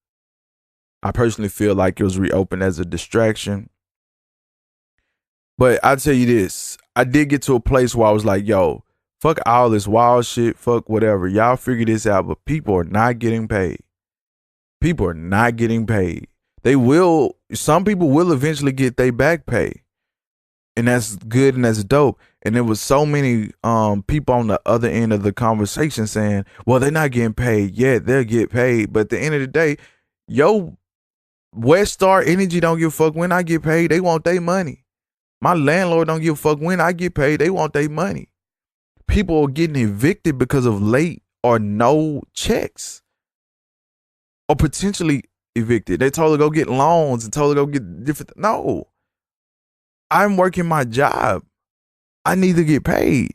I personally feel like it was reopened as a distraction. But I'll tell you this, I did get to a place where I was like, yo, fuck all this wild shit, fuck whatever. Y'all figure this out, but people are not getting paid. People are not getting paid. Some people will eventually get their back pay. And that's good and that's dope. And there was so many people on the other end of the conversation saying, well, they're not getting paid yet. They'll get paid. But at the end of the day, West Star Energy don't give a fuck when I get paid. They want their money. My landlord don't give a fuck when I get paid. They want their money. People are getting evicted because of late or no checks, or potentially evicted. They told her to go get loans and told her to go get different. No, I'm working my job. I need to get paid.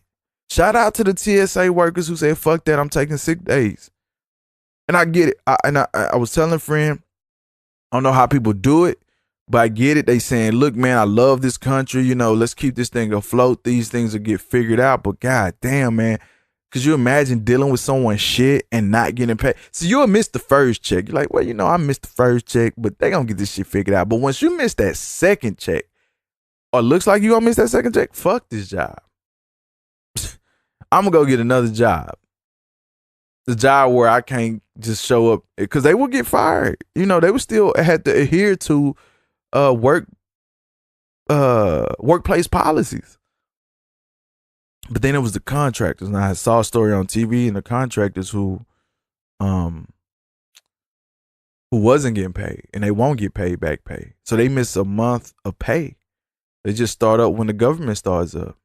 Shout out to the TSA workers who said, fuck that, I'm taking sick days. And I get it. I was telling a friend, I don't know how people do it, but I get it. They saying, look, man, I love this country. Let's keep this thing afloat. These things will get figured out. But god damn, man, could you imagine dealing with someone's shit and not getting paid? So you'll miss the first check. You're like, well, I missed the first check, but they gonna get this shit figured out. But once you miss that second check, or looks like you gonna miss that second check, fuck this job. I'm gonna go get another job. The job where I can't just show up, because they will get fired. They would still have to adhere to workplace policies. But then it was the contractors. And I saw a story on TV, and the contractors who wasn't getting paid, and they won't get paid back pay. So they miss a month of pay. They just start up when the government starts up.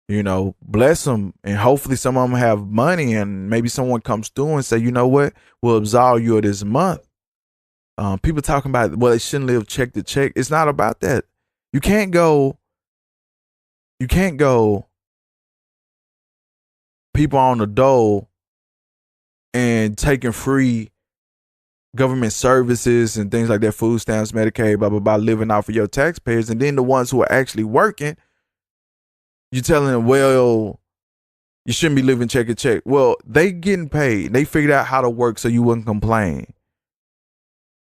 You know, bless them, and hopefully some of them have money, and maybe someone comes through and say, you know what, we'll absolve you of this month. People talking about, well, they shouldn't live check to check. It's not about that. You can't go people on the dole and taking free government services and things like that, food stamps, Medicaid, blah, blah, blah, living off of your taxpayers. And then the ones who are actually working, you telling them, well, you shouldn't be living check to check. Well, they getting paid. They figured out how to work so you wouldn't complain.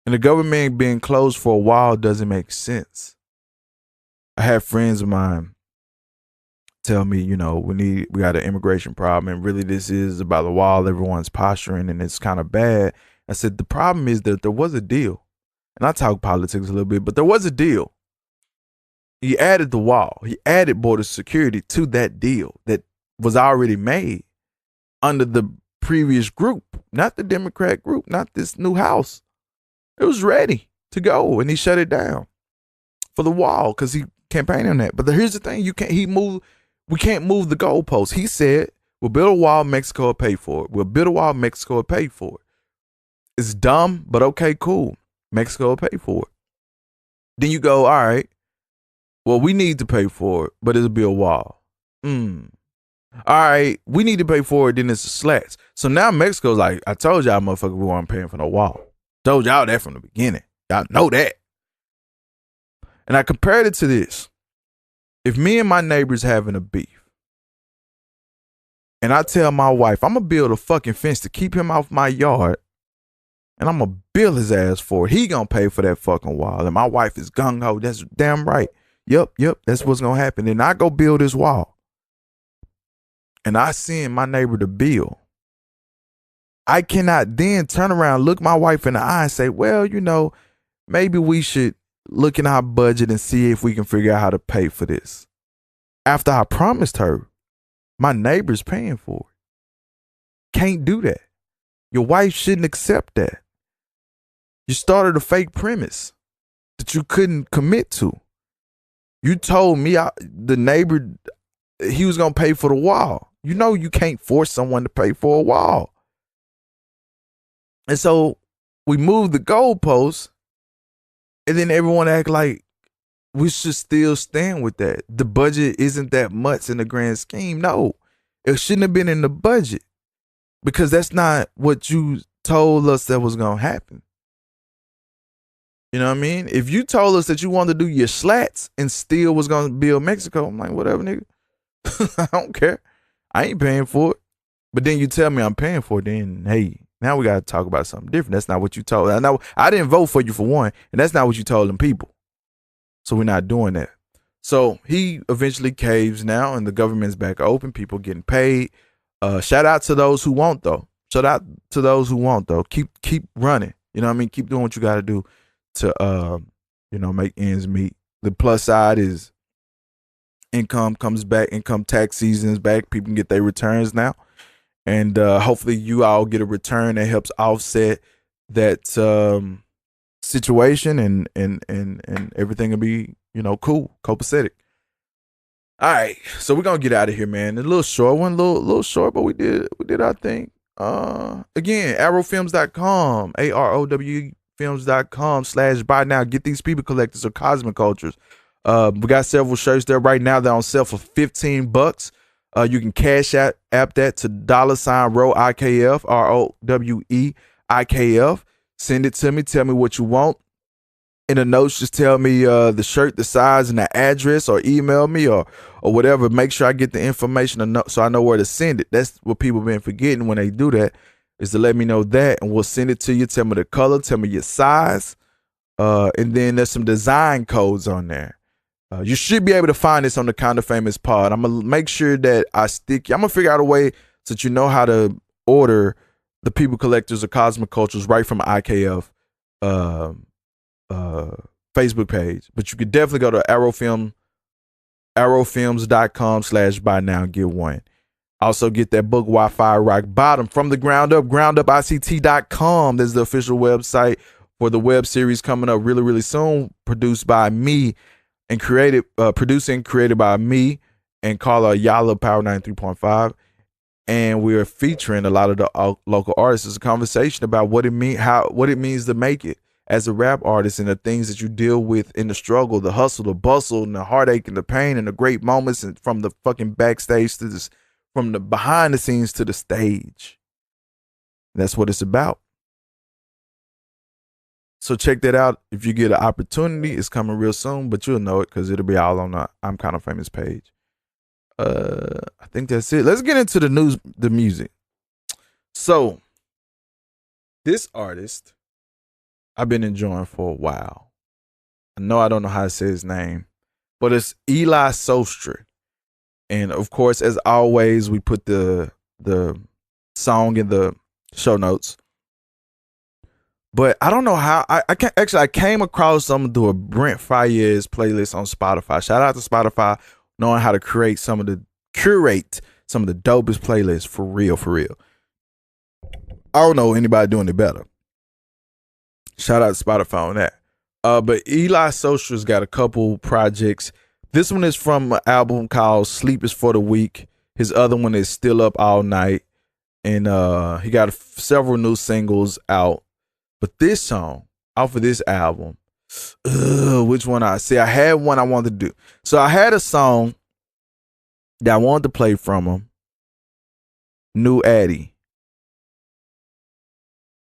And the government being closed for a while doesn't make sense. I have friends of mine tell me, you know, we got an immigration problem, and really this is about the wall. Everyone's posturing, and it's kind of bad. I said, the problem is that there was a deal. And I talk politics a little bit, but there was a deal. He added the wall. He added border security to that deal that was already made under the previous group, not the Democrat group, not this new House. It was ready to go, and he shut it down for the wall because he campaigned on that. But here's the thing: we can't move the goalposts. He said, we'll build a wall, Mexico will pay for it. We'll build a wall, Mexico will pay for it. It's dumb, but okay, cool. Mexico will pay for it. Then you go, all right, well, we need to pay for it, but it'll be a wall. All right, we need to pay for it, then it's the slats. So now Mexico's like, I told y'all, motherfucker, we weren't paying for no wall. Told y'all that from the beginning. Y'all know that. And I compared it to this. If me and my neighbor's having a beef, and I tell my wife, I'm going to build a fucking fence to keep him off my yard, and I'm going to bill his ass for it. He going to pay for that fucking wall. And my wife is gung-ho. That's damn right. Yep, that's what's going to happen. Then I go build this wall. And I send my neighbor the bill. I cannot then turn around, look my wife in the eye and say, well, you know, maybe we should look in our budget and see if we can figure out how to pay for this. After I promised her, my neighbor's paying for it. Can't do that. Your wife shouldn't accept that. You started a fake premise that you couldn't commit to. You told me the neighbor, he was going to pay for the wall. You know you can't force someone to pay for a wall. And so we moved the goalposts, and then everyone act like we should still stand with that. The budget isn't that much in the grand scheme. No, it shouldn't have been in the budget because that's not what you told us that was going to happen. You know what I mean? If you told us that you wanted to do your slats and still was going to build Mexico, I'm like, whatever, nigga. I don't care. I ain't paying for it. But then you tell me I'm paying for it, then, hey, now we got to talk about something different. That's not what you told. I know I didn't vote for you for one, and that's not what you told them people. So we're not doing that. So he eventually caves now, and the government's back open. People getting paid. Shout out to those who won't, though. Shout out to those who won't, though. Keep running. You know what I mean? Keep doing what you got to do to, make ends meet. The plus side is income comes back. Income tax season is back. People can get their returns now. And hopefully you all get a return that helps offset that situation, and everything will be, cool, copacetic. All right, so we're gonna get out of here, man. A little short one, little short, but we did our thing. Again, arrowfilms.com, AROWFilms.com/buy now. Get these people collectors or cosmic cultures. We got several shirts there right now. They're on sale for $15. You can cash app that to $RoweIKF, RoweIKF. Send it to me. Tell me what you want. In the notes, just tell me the shirt, the size, and the address, or email me or whatever. Make sure I get the information so I know where to send it. That's what people been forgetting when they do that, is to let me know that, and we'll send it to you. Tell me the color, tell me your size, and then there's some design codes on there. You should be able to find this on the Kinda Famous Pod. I'm going to make sure that I'm going to figure out a way so that you know how to order the People Collectors or Cosmic Cultures right from IKF Facebook page. But you could definitely go to arrowfilms.com/buy now get one. Also get that book Wi-Fi Rock Bottom from the ground up, groundupict.com. That's the official website for the web series coming up really, really soon, produced by me and created by me and Carla Ayala, Power 93.5. And we're featuring a lot of the local artists. It's a conversation about what it means to make it as a rap artist and the things that you deal with in the struggle, the hustle, the bustle, and the heartache and the pain and the great moments, and from the fucking backstage to this, from the behind the scenes to the stage. That's what it's about. So check that out if you get an opportunity. It's coming real soon, but you'll know it because it'll be all on the I'm Kind of Famous page. I think that's it. Let's get into the music. So this artist I've been enjoying for a while. I don't know how to say his name, but it's Eli Solstry. And of course, as always, we put the song in the show notes. But I don't know how I came across some through a Brent Fayez playlist on Spotify. Shout out to Spotify, knowing how to curate some of the dopest playlists for real. I don't know anybody doing it better. Shout out to Spotify on that. But Eli Solstry's got a couple projects. This one is from an album called Sleep is for the Weak. His other one is Still Up All Night. And he got several new singles out. But this song off of this album, which one I had one I wanted to do. So I had a song that I wanted to play from him, New Addy.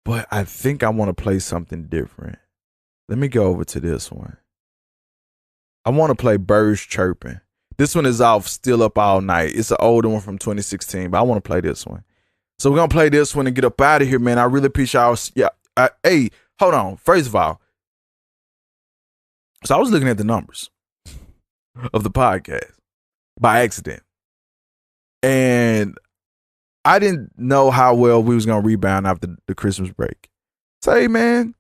But I think I want to play something different. Let me go over to this one. I want to play Birds Chirping. This one is off Still Up All Night. It's an older one from 2016, but I want to play this one. So we're going to play this one and get up out of here, man. I really appreciate y'all. Yeah. Hey, hold on. First of all, so I was looking at the numbers of the podcast by accident. And I didn't know how well we was going to rebound after the Christmas break. Say, man,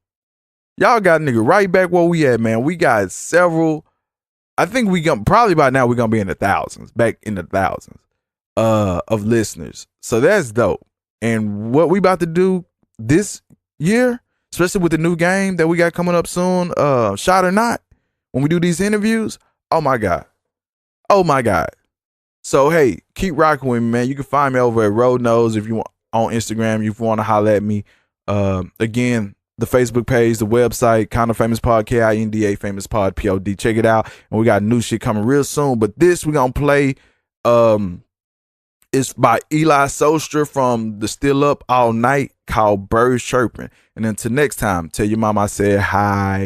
y'all got a nigga right back where we at, man. We got several. I think probably by now we're going to be in the thousands, back in the thousands of listeners. So that's dope. And what we about to do this year, especially with the new game that we got coming up soon, Shot or Not, when we do these interviews, oh my God. So hey, keep rocking with me, man. You can find me over at Road Knows if you want on Instagram, if you want to holler at me. Again, the Facebook page, the website, Kind of Famous Pod, KINDA Famous Pod, POD. Check it out. And we got new shit coming real soon. But this we're gonna play it's by Eli Solstry from the Still Up All Night, called Birds Chirping. And until next time, tell your mama I said hi.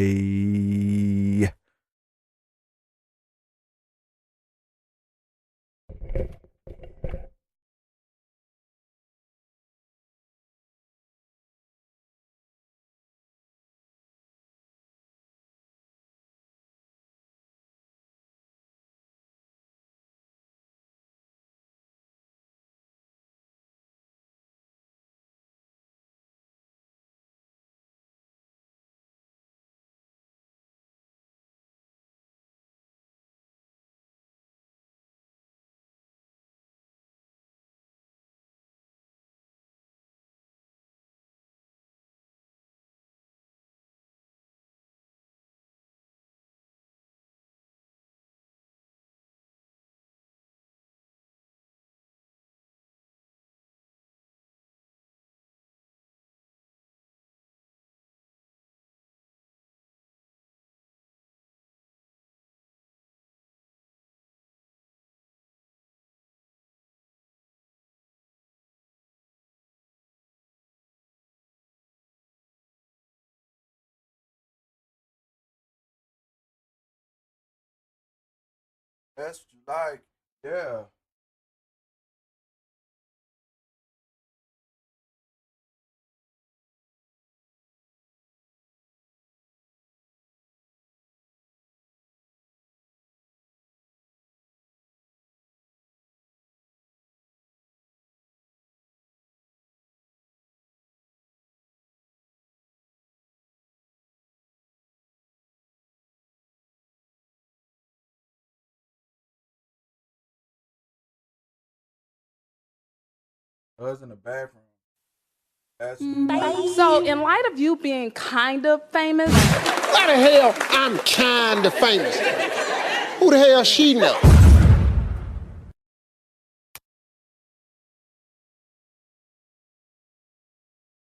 That's what you like. Yeah. I was in the bathroom. So, in light of you being kind of famous, Why the hell I'm kind of famous? Who the hell she know?